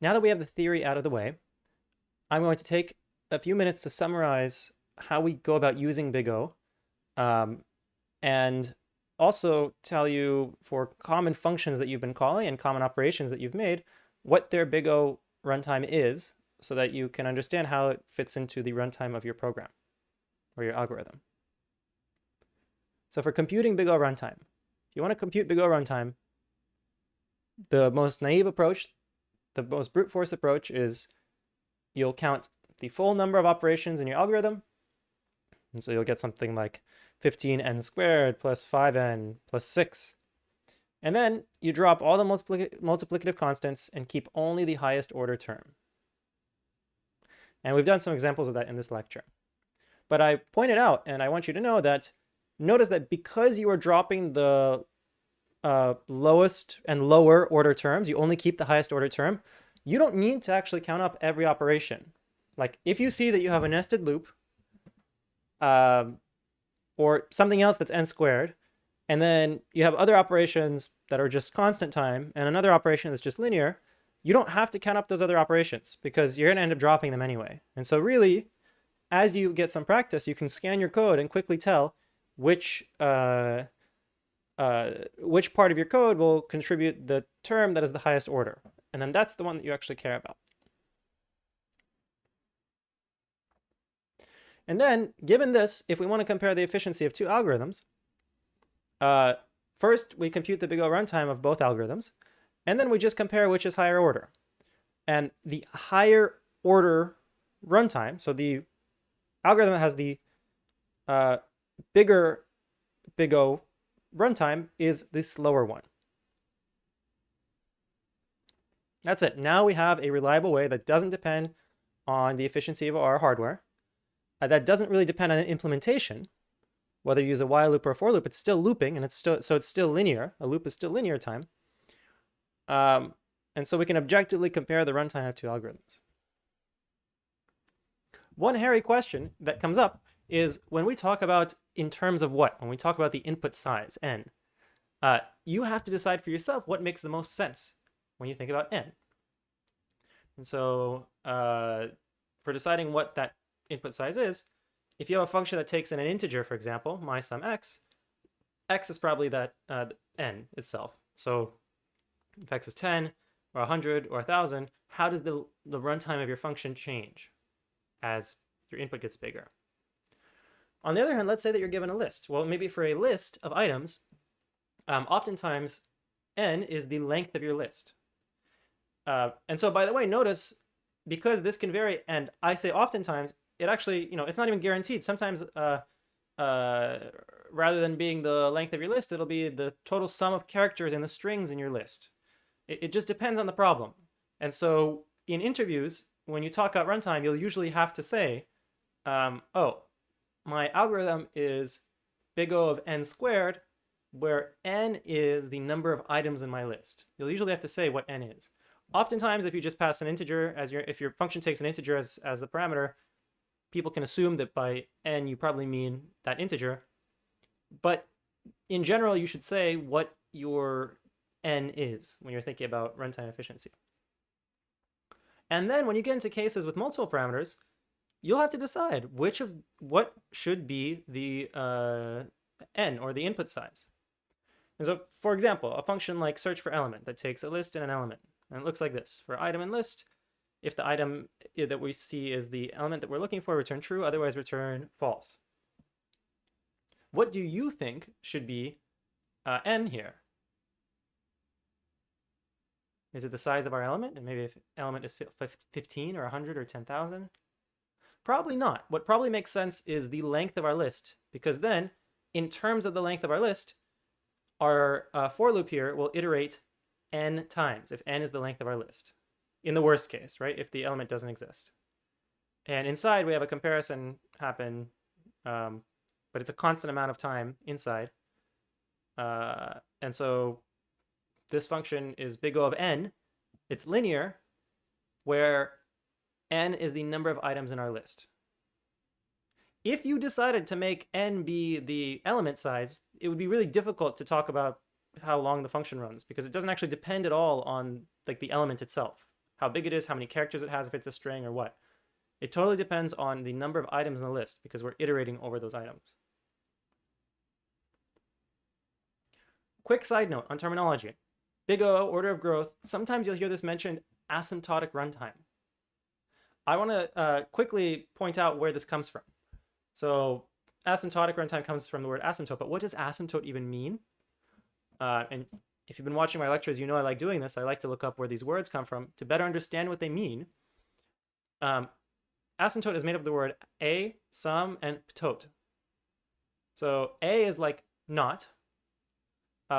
now that we have the theory out of the way, I'm going to take a few minutes to summarize how we go about using Big O, and also tell you for common functions that you've been calling and common operations that you've made, what their Big O runtime is, so that you can understand how it fits into the runtime of your program or your algorithm. So for computing Big O runtime, if you want to compute Big O runtime, the most naive approach, the most brute force approach is you'll count the full number of operations in your algorithm. And so you'll get something like 15n squared plus 5n plus 6. And then you drop all the multiplicative constants and keep only the highest order term. And we've done some examples of that in this lecture. But I pointed out, and I want you to know that, notice that because you are dropping the lowest and lower order terms, you only keep the highest order term, you don't need to actually count up every operation. Like if you see that you have a nested loop or something else that's n squared, and then you have other operations that are just constant time and another operation that's just linear, you don't have to count up those other operations because you're going to end up dropping them anyway. And so really, as you get some practice, you can scan your code and quickly tell which part of your code will contribute the term that is the highest order. And then that's the one that you actually care about. And then, given this, if we want to compare the efficiency of two algorithms, first we compute the Big O runtime of both algorithms, and then we just compare which is higher order. And the higher order runtime, so the algorithm that has the bigger Big O runtime, is the slower one. That's it. Now we have a reliable way that doesn't depend on the efficiency of our hardware. That doesn't really depend on implementation. Whether you use a while loop or a for loop, it's still looping, and it's still linear. A loop is still linear time. And so we can objectively compare the runtime of two algorithms. One hairy question that comes up is when we talk about in terms of what? When we talk about the input size, n, you have to decide for yourself what makes the most sense when you think about n. And so for deciding what that input size is, if you have a function that takes in an integer, for example, my sum x, x is probably that n itself. So if x is 10 or 100 or 1,000, how does the runtime of your function change as your input gets bigger? On the other hand, let's say that you're given a list. Well, maybe for a list of items, oftentimes n is the length of your list. And so, by the way, notice, because this can vary, and I say oftentimes, it actually, it's not even guaranteed. Sometimes rather than being the length of your list, it'll be the total sum of characters in the strings in your list. It just depends on the problem. And so in interviews, when you talk about runtime, you'll usually have to say, oh, my algorithm is Big O of n squared, where n is the number of items in my list. You'll usually have to say what n is. Oftentimes, if you just pass an integer, if your function takes an integer as the parameter, people can assume that by n you probably mean that integer. But in general, you should say what your n is when you're thinking about runtime efficiency. And then when you get into cases with multiple parameters, you'll have to decide what should be the n, or the input size. And so, for example, a function like search for element that takes a list and an element. And it looks like this. For item and list, if the item that we see is the element that we're looking for, return true, otherwise return false. What do you think should be n here? Is it the size of our element? And maybe if element is 15 or 100 or 10,000? Probably not. What probably makes sense is the length of our list, because then, in terms of the length of our list, our for loop here will iterate n times, if n is the length of our list. In the worst case, right? If the element doesn't exist. And inside, we have a comparison happen, but it's a constant amount of time inside. And so this function is Big O of n. It's linear, where n is the number of items in our list. If you decided to make n be the element size, it would be really difficult to talk about how long the function runs, because it doesn't actually depend at all on the element itself. how big it is, how many characters it has, if it's a string or what. It totally depends on the number of items in the list because we're iterating over those items. Quick side note on terminology. Big O, order of growth, sometimes you'll hear this mentioned asymptotic runtime. I want to quickly point out where this comes from. So asymptotic runtime comes from the word asymptote, but what does asymptote even mean? And if you've been watching my lectures, you know I like doing this. I like to look up where these words come from to better understand what they mean. Asymptote is made up of the word a, some, and ptote. So a is like not.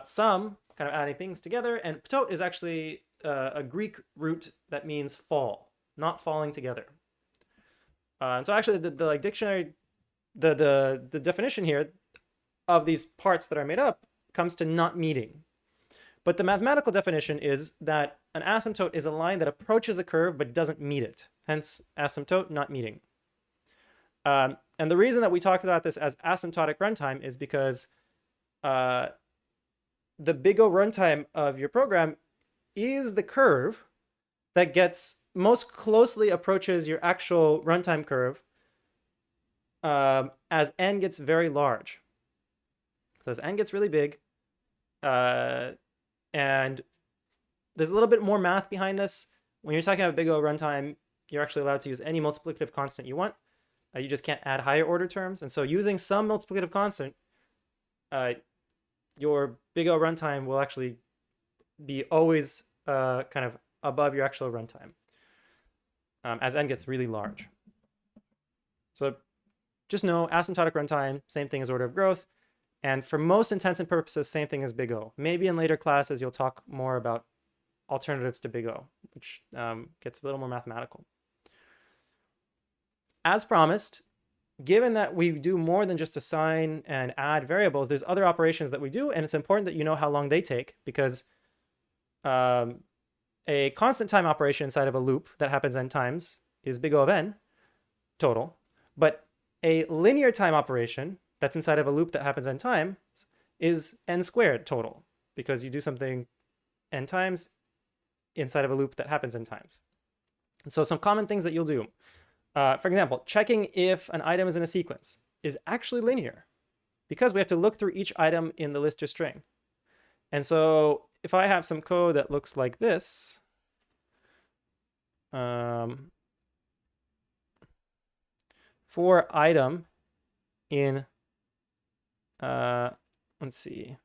Some, kind of adding things together, and ptote is actually a Greek root that means fall, not falling together. And so actually the like dictionary, the definition here of these parts that are made up comes to not meeting. But the mathematical definition is that an asymptote is a line that approaches a curve but doesn't meet it. Hence asymptote, not meeting. And the reason that we talk about this as asymptotic runtime is because the Big O runtime of your program is the curve that gets most closely approaches your actual runtime curve as n gets very large. So as n gets really big, and there's a little bit more math behind this. When you're talking about Big O runtime, you're actually allowed to use any multiplicative constant you want. You just can't add higher order terms. And so using some multiplicative constant, your Big O runtime will actually be always kind of above your actual runtime as n gets really large. So just know asymptotic runtime, same thing as order of growth. And for most intents and purposes, same thing as Big O. Maybe in later classes, you'll talk more about alternatives to Big O, which gets a little more mathematical. As promised, given that we do more than just assign and add variables, there's other operations that we do, and it's important that you know how long they take, because a constant time operation inside of a loop that happens n times is Big O of n total, but a linear time operation that's inside of a loop that happens n times is n squared total, because you do something n times inside of a loop that happens n times. And so some common things that you'll do. For example, checking if an item is in a sequence is actually linear because we have to look through each item in the list or string. And so if I have some code that looks like this, for item in, let's see.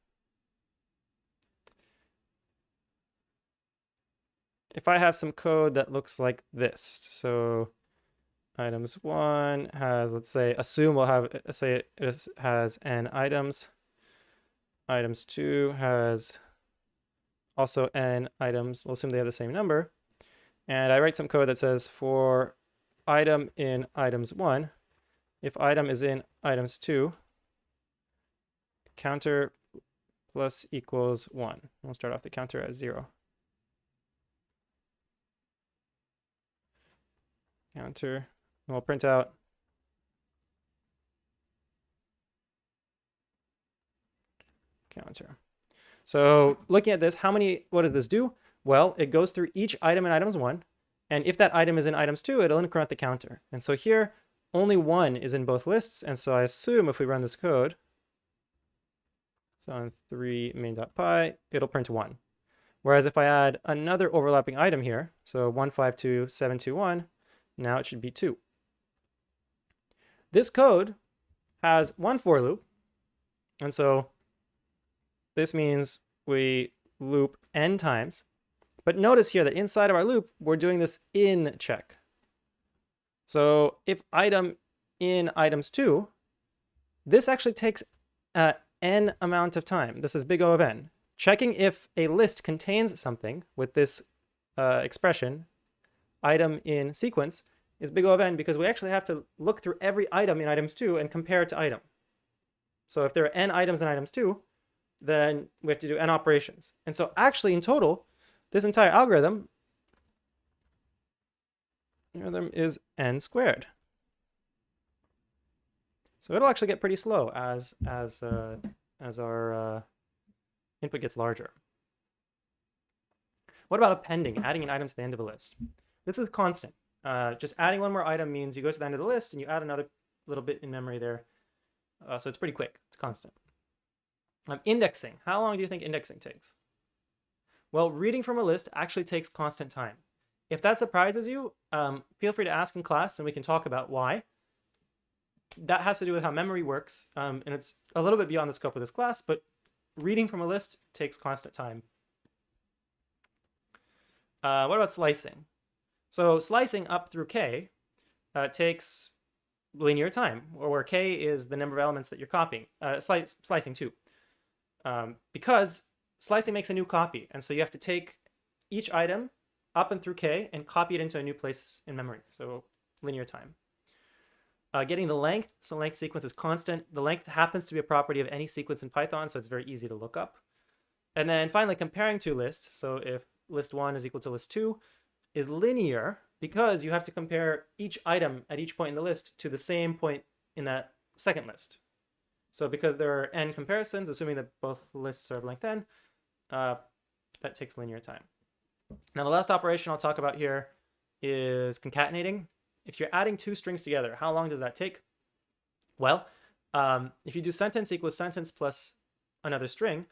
If I have some code that looks like this, so items 1 has, let's say, assume we'll have, say it has n items. Items 2 has also n items. We'll assume they have the same number. And I write some code that says for item in items 1, if item is in items 2, counter plus equals 1. We'll start off the counter at 0. Counter, and we'll print out counter. So looking at this, what does this do? Well, it goes through each item in items 1, and if that item is in items 2, it'll increment the counter. And so here, only 1 is in both lists, and so I assume if we run this code, so on 3 main.py, it'll print 1. Whereas if I add another overlapping item here, so 152.721, now it should be 2. This code has one for loop, and so this means we loop n times. But notice here that inside of our loop, we're doing this in check. So if item in items 2, this actually takes n amount of time. This is Big O of n. Checking if a list contains something with this expression, item in sequence, is Big O of n because we actually have to look through every item in items 2 and compare it to item. So if there are n items in items 2, then we have to do n operations. And so actually in total, this entire algorithm is n squared. So it'll actually get pretty slow as our input gets larger. What about appending, adding an item to the end of a list? This is constant. Just adding one more item means you go to the end of the list and you add another little bit in memory there. So it's pretty quick. It's constant. Indexing. How long do you think indexing takes? Well, reading from a list actually takes constant time. If that surprises you, feel free to ask in class and we can talk about why. That has to do with how memory works, and it's a little bit beyond the scope of this class, but reading from a list takes constant time. What about slicing? So slicing up through k takes linear time, or where k is the number of elements that you're copying. Slicing too. Because slicing makes a new copy, and so you have to take each item up and through k and copy it into a new place in memory, so linear time. Getting the length, so length sequence is constant. The length happens to be a property of any sequence in Python, so it's very easy to look up. And then finally, comparing two lists, so if list 1 is equal to list 2, is linear because you have to compare each item at each point in the list to the same point in that second list. So because there are n comparisons, assuming that both lists are of length n, that takes linear time. Now the last operation I'll talk about here is concatenating. If you're adding two strings together, how long does that take? Well, if you do sentence equals sentence plus another string,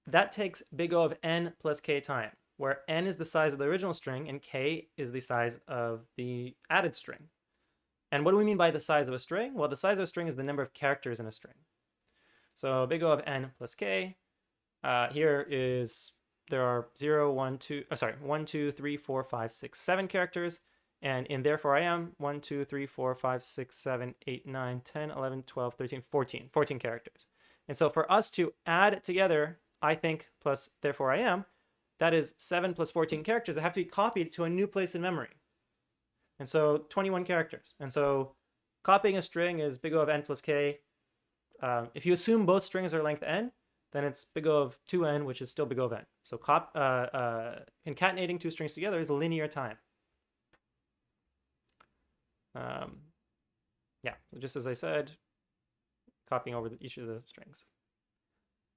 that takes big O of n plus k time, where n is the size of the original string and k is the size of the added string. And what do we mean by the size of a string? Well, the size of a string is the number of characters in a string. So big O of n plus k, here is, there are 1, 2, 3, 4, 5, 6, 7 characters. And in therefore I am, 1, 2, 3, 4, 5, 6, 7, 8, 9, 10, 11, 12, 13, 14 characters. And so for us to add together I think plus therefore I am, that is 7 plus 14 characters that have to be copied to a new place in memory. And so 21 characters. And so copying a string is big O of n plus k. If you assume both strings are length n, then it's big O of 2n, which is still big O of n. So concatenating two strings together is linear time. Yeah, so just as I said, copying over each of the strings.